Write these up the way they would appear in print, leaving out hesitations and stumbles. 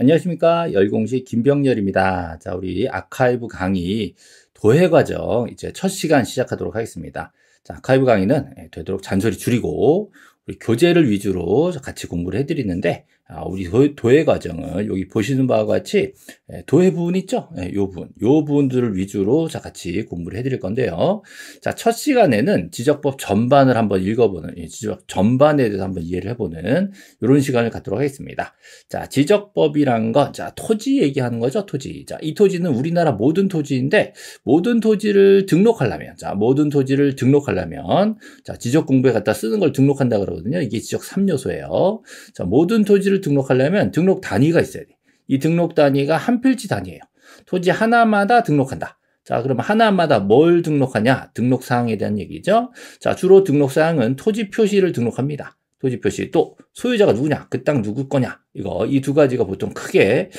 안녕하십니까. 열공시 김병렬입니다. 자, 우리 아카이브 강의 도해 과정 이제 첫 시간 시작하도록 하겠습니다. 자, 아카이브 강의는 되도록 잔소리 줄이고 우리 교재를 위주로 같이 공부를 해드리는데, 우리 도해 과정을 여기 보시는 바와 같이 도해 부분 있죠? 요 부분들을 위주로 자 같이 공부를 해드릴 건데요. 자, 첫 시간에는 지적법 전반을 한번 읽어보는, 지적 전반에 대해서 한번 이해를 해보는 이런 시간을 갖도록 하겠습니다. 자, 지적법이란 건, 자, 토지 얘기하는 거죠, 토지. 자, 이 토지는 우리나라 모든 토지인데, 모든 토지를 등록하려면, 자, 지적 공부에 갖다 쓰는 걸 등록한다 그러거든요. 이게 지적 3요소예요. 자, 모든 토지를 등록하려면 등록 단위가 있어야 돼. 이 등록 단위가 한 필지 단위예요. 토지 하나마다 등록한다. 자, 그럼 하나마다 뭘 등록하냐? 등록 사항에 대한 얘기죠. 자, 주로 등록 사항은 토지 표시를 등록합니다. 토지 표시, 또 소유자가 누구냐, 그 땅 누구 거냐, 이 두 가지가 보통 크게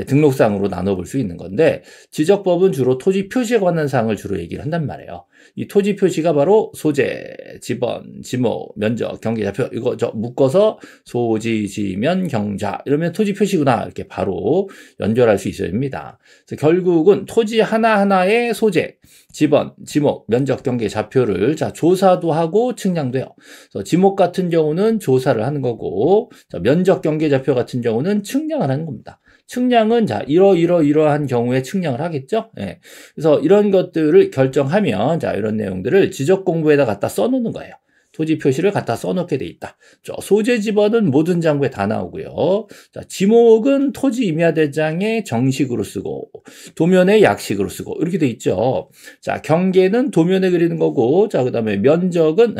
등록사항으로 나눠볼 수 있는 건데, 지적법은 주로 토지 표시에 관한 사항을 주로 얘기를 한단 말이에요. 이 토지 표시가 바로 소재, 지번, 지목, 면적, 경계, 좌표, 이거 묶어서 소지, 지면, 경자 이러면 토지 표시구나, 이렇게 바로 연결할 수 있어야 됩니다. 그래서 결국은 토지 하나하나의 소재, 지번, 지목, 면적, 경계, 좌표를 조사도 하고 측량도 해요. 그래서 지목 같은 경우는 조사를 하는 거고, 면적, 경계, 좌표 같은 경우는 측량을 하는 겁니다. 측량은 이러한 경우에 측량을 하겠죠. 예. 그래서 이런 것들을 결정하면 이런 내용들을 지적 공부에다 갖다 써놓는 거예요. 토지 표시를 갖다 써놓게 돼 있다. 소재 지번은 모든 장부에 다 나오고요. 자, 지목은 토지 임야대장에 정식으로 쓰고 도면에 약식으로 쓰고 이렇게 돼 있죠. 자, 경계는 도면에 그리는 거고, 자, 그다음에 면적은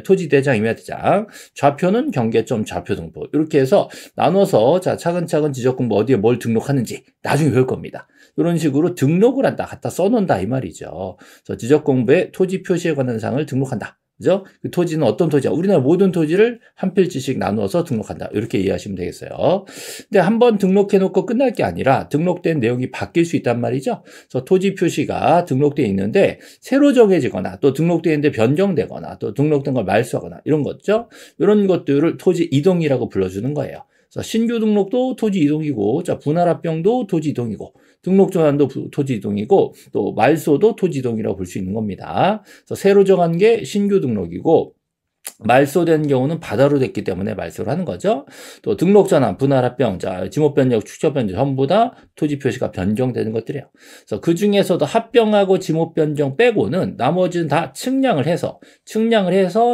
토지 대장 임야대장, 좌표는 경계점 좌표 등보, 이렇게 해서 나눠서 차근차근 지적 공부 어디에 뭘 등록하는지 나중에 배울 겁니다. 이런 식으로 등록을 한다, 갖다 써놓는다 이 말이죠. 그래서 지적 공부에 토지 표시에 관한 사항을 등록한다. 그죠? 그 토지는 어떤 토지야? 우리나라 모든 토지를 한 필지씩 나누어서 등록한다. 이렇게 이해하시면 되겠어요. 근데 한번 등록해 놓고 끝날 게 아니라 등록된 내용이 바뀔 수 있단 말이죠. 그래서 토지 표시가 등록되어 있는데 새로 정해지거나 또 등록되어 있는데 변경되거나 또 등록된 걸 말소하거나 이런 거죠. 이런 것들을 토지 이동이라고 불러주는 거예요. 그래서 신규 등록도 토지 이동이고, 자, 분할 합병도 토지 이동이고, 등록 전환도 토지 이동이고, 또 말소도 토지 이동이라고 볼 수 있는 겁니다. 그래서 새로 정한 게 신규 등록이고, 말소된 경우는 바다로 됐기 때문에 말소를 하는 거죠. 또 등록 전환, 분할 합병, 자, 지목 변경, 축적 변경 전부 다 토지 표시가 변경되는 것들이에요. 그래서 그 중에서도 합병하고 지목 변경 빼고는 나머지는 다 측량을 해서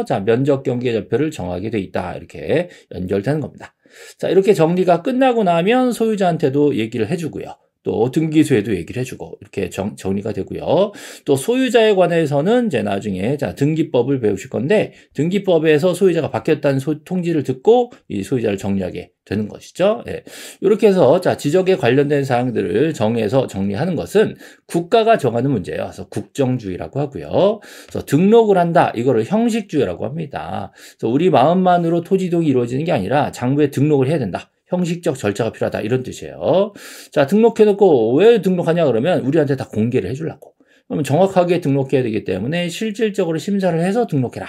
자, 면적 경계 좌표를 정하게 돼 있다. 이렇게 연결되는 겁니다. 자, 이렇게 정리가 끝나고 나면 소유자한테도 얘기를 해주고요. 또 등기소에도 얘기를 해주고 이렇게 정리가 되고요. 또 소유자에 관해서는 이제 나중에 등기법을 배우실 건데, 등기법에서 소유자가 바뀌었다는 통지를 듣고 이 소유자를 정리하게 되는 것이죠. 예. 이렇게 해서 지적에 관련된 사항들을 정해서 정리하는 것은 국가가 정하는 문제예요. 그래서 국정주의라고 하고요. 그래서 등록을 한다, 이거를 형식주의라고 합니다. 그래서 우리 마음만으로 토지 이동이 이루어지는 게 아니라 장부에 등록을 해야 된다. 형식적 절차가 필요하다, 이런 뜻이에요. 자, 등록해놓고 왜 등록하냐 그러면 우리한테 다 공개를 해주려고. 그러면 정확하게 등록해야 되기 때문에 실질적으로 심사를 해서 등록해라.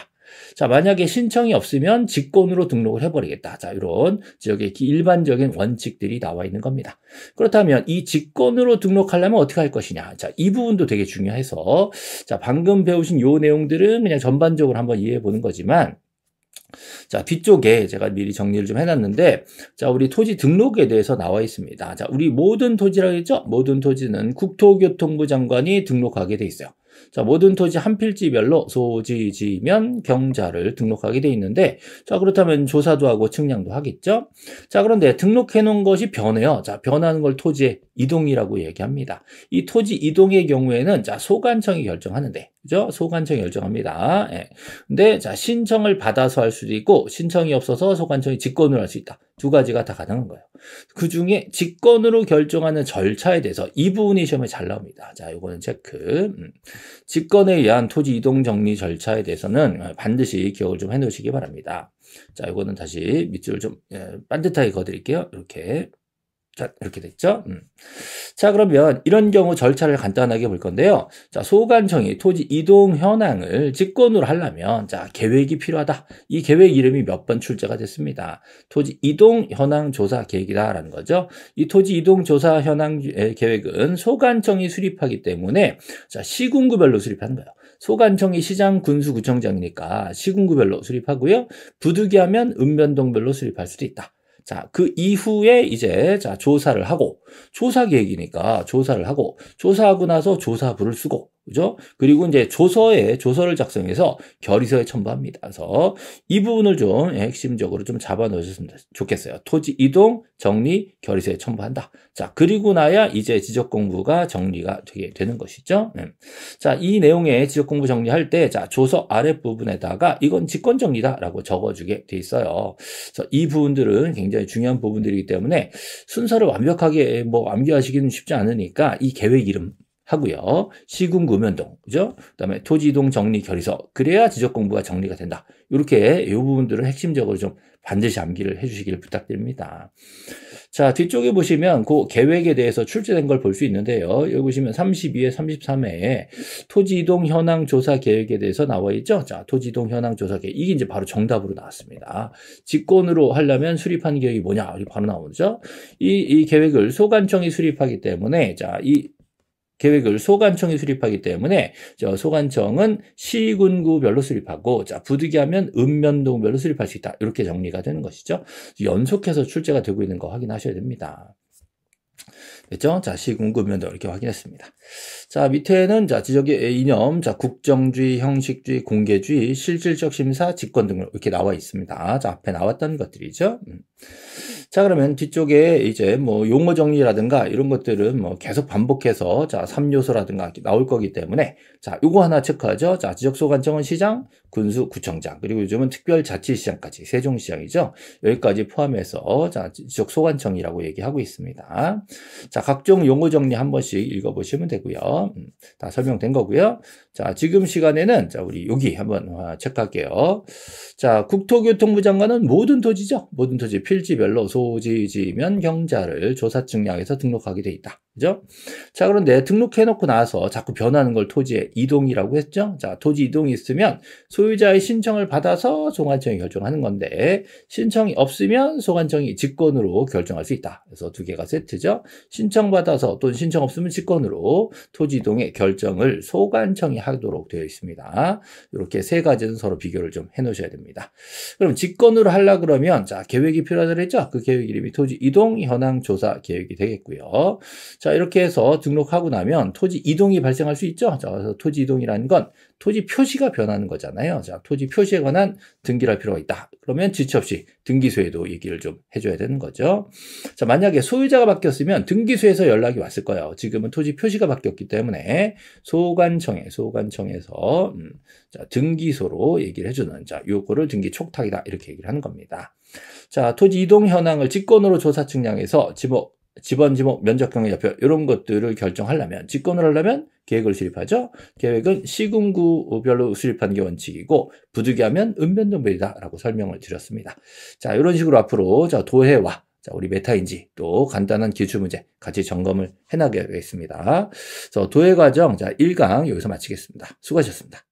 자, 만약에 신청이 없으면 직권으로 등록을 해버리겠다. 자, 이런 지역의 일반적인 원칙들이 나와 있는 겁니다. 그렇다면 이 직권으로 등록하려면 어떻게 할 것이냐. 자, 이 부분도 되게 중요해서, 자, 방금 배우신 요 내용들은 그냥 전반적으로 한번 이해해 보는 거지만, 자, 뒤쪽에 제가 미리 정리를 좀 해놨는데, 자, 우리 토지 등록에 대해서 나와 있습니다. 자, 우리 모든 토지라고 했죠? 모든 토지는 국토교통부 장관이 등록하게 돼 있어요. 자, 모든 토지 한 필지별로 소지, 지면, 경자를 등록하게 돼 있는데, 자, 그렇다면 조사도 하고 측량도 하겠죠? 자, 그런데 등록해 놓은 것이 변해요. 자, 변하는 걸 토지의 이동이라고 얘기합니다. 이 토지 이동의 경우에는, 자, 소관청이 결정하는데, 그죠? 소관청이 결정합니다. 예. 근데, 자, 신청을 받아서 할 수도 있고, 신청이 없어서 소관청이 직권으로 할 수 있다. 두 가지가 다 가능한 거예요. 그 중에 직권으로 결정하는 절차에 대해서 이 부분이 시험에 잘 나옵니다. 자, 이거는 체크. 직권에 의한 토지 이동 정리 절차에 대해서는 반드시 기억을 좀 해놓으시기 바랍니다. 자, 이거는 다시 밑줄을 좀 반듯하게 그어드릴게요. 이렇게. 자, 이렇게 됐죠? 자, 그러면 이런 경우 절차를 간단하게 볼 건데요. 자, 소관청이 토지 이동 현황을 직권으로 하려면, 자, 계획이 필요하다. 이 계획 이름이 몇 번 출제가 됐습니다. 토지 이동 현황 조사 계획이다라는 거죠. 이 토지 이동 조사 현황 계획은 소관청이 수립하기 때문에, 자, 시군구별로 수립하는 거예요. 소관청이 시장, 군수, 구청장이니까 시군구별로 수립하고요. 부득이하면 읍면동별로 수립할 수도 있다. 자, 그 이후에 이제 자, 조사를 하고, 조사 계획이니까 조사를 하고, 조사하고 나서 조사부를 쓰고, 그죠? 그리고 이제 조서를 작성해서 결의서에 첨부합니다. 그래서 이 부분을 좀 핵심적으로 좀 잡아 놓으셨으면 좋겠어요. 토지 이동, 정리, 결의서에 첨부한다. 자, 그리고 나야 이제 지적 공부가 정리가 되게 되는 것이죠. 자, 이 내용의 지적 공부 정리할 때, 자, 조서 아랫부분에다가 이건 직권 정리다라고 적어주게 돼 있어요. 그래서 이 부분들은 굉장히 중요한 부분들이기 때문에 순서를 완벽하게 뭐 암기하시기는 쉽지 않으니까 이 계획 이름 하고요. 시군구면동, 그죠? 그다음에 토지이동 정리 결의서. 그래야 지적 공부가 정리가 된다. 이렇게 이 부분들은 핵심적으로 좀 반드시 암기를 해주시길 부탁드립니다. 자, 뒤쪽에 보시면 그 계획에 대해서 출제된 걸 볼 수 있는데요. 여기 보시면 32회, 33회에 토지이동 현황 조사 계획에 대해서 나와 있죠. 자, 토지이동 현황 조사 계획. 이게 이제 바로 정답으로 나왔습니다. 직권으로 하려면 수립한 계획이 뭐냐? 여기 바로 나오죠. 이 계획을 소관청이 수립하기 때문에, 자, 이 계획을 소관청이 수립하기 때문에 소관청은 시군구별로 수립하고, 자, 부득이하면 읍면동별로 수립할 수 있다. 이렇게 정리가 되는 것이죠. 연속해서 출제가 되고 있는 거 확인하셔야 됩니다. 됐죠? 자, 시군구 읍면동 이렇게 확인했습니다. 자, 밑에는 자, 지적의 이념, 자, 국정주의, 형식주의, 공개주의, 실질적 심사, 직권 등 이렇게 나와 있습니다. 자, 앞에 나왔던 것들이죠. 자, 그러면 뒤쪽에 이제 뭐 용어 정리라든가 이런 것들은 뭐 계속 반복해서 자, 3요소라든가 나올 거기 때문에 자, 요거 하나 체크하죠. 자, 지적소관청은 시장, 군수, 구청장, 그리고 요즘은 특별자치시장까지 세종시장이죠. 여기까지 포함해서 자, 지적소관청이라고 얘기하고 있습니다. 자, 각종 용어 정리 한 번씩 읽어보시면 되고요. 다 설명된 거고요. 자, 지금 시간에는 자, 우리 여기 한번 체크할게요. 자, 국토교통부 장관은 모든 토지죠. 모든 토지 필지별로 소지지면 경자를 조사 측량해서 등록하게 돼 있다. 그죠? 자, 그런데 등록해놓고 나서 자꾸 변하는 걸 토지의 이동이라고 했죠? 자, 토지 이동이 있으면 소유자의 신청을 받아서 소관청이 결정하는 건데, 신청이 없으면 소관청이 직권으로 결정할 수 있다. 그래서 두 개가 세트죠? 신청받아서 또는 신청 없으면 직권으로 토지 이동의 결정을 소관청이 하도록 되어 있습니다. 이렇게 세 가지는 서로 비교를 좀 해 놓으셔야 됩니다. 그럼 직권으로 하려 그러면, 자, 계획이 필요하다 그랬죠? 그 계획 이름이 토지 이동 현황 조사 계획이 되겠고요. 자, 이렇게 해서 등록하고 나면 토지 이동이 발생할 수 있죠. 자, 그래서 토지 이동이라는 건 토지 표시가 변하는 거잖아요. 자, 토지 표시에 관한 등기를 할 필요가 있다. 그러면 지체 없이 등기소에도 얘기를 좀 해줘야 되는 거죠. 자, 만약에 소유자가 바뀌었으면 등기소에서 연락이 왔을 거예요. 지금은 토지 표시가 바뀌었기 때문에 소관청에서 자, 등기소로 얘기를 해주는, 자, 요거를 등기 촉탁이다 이렇게 얘기를 하는 겁니다. 자, 토지 이동 현황을 직권으로 조사 측량해서 지번, 지목, 면적 경계좌표 이런 것들을 결정하려면, 직권을 하려면 계획을 수립하죠. 계획은 시군구별로 수립하는 게 원칙이고 부득이하면 읍면동별이다라고 설명을 드렸습니다. 자, 이런 식으로 앞으로 자, 도해와 자, 우리 메타인지 또 간단한 기출문제 같이 점검을 해나가겠습니다. 그래서 도해 과정 자, 1강 여기서 마치겠습니다. 수고하셨습니다.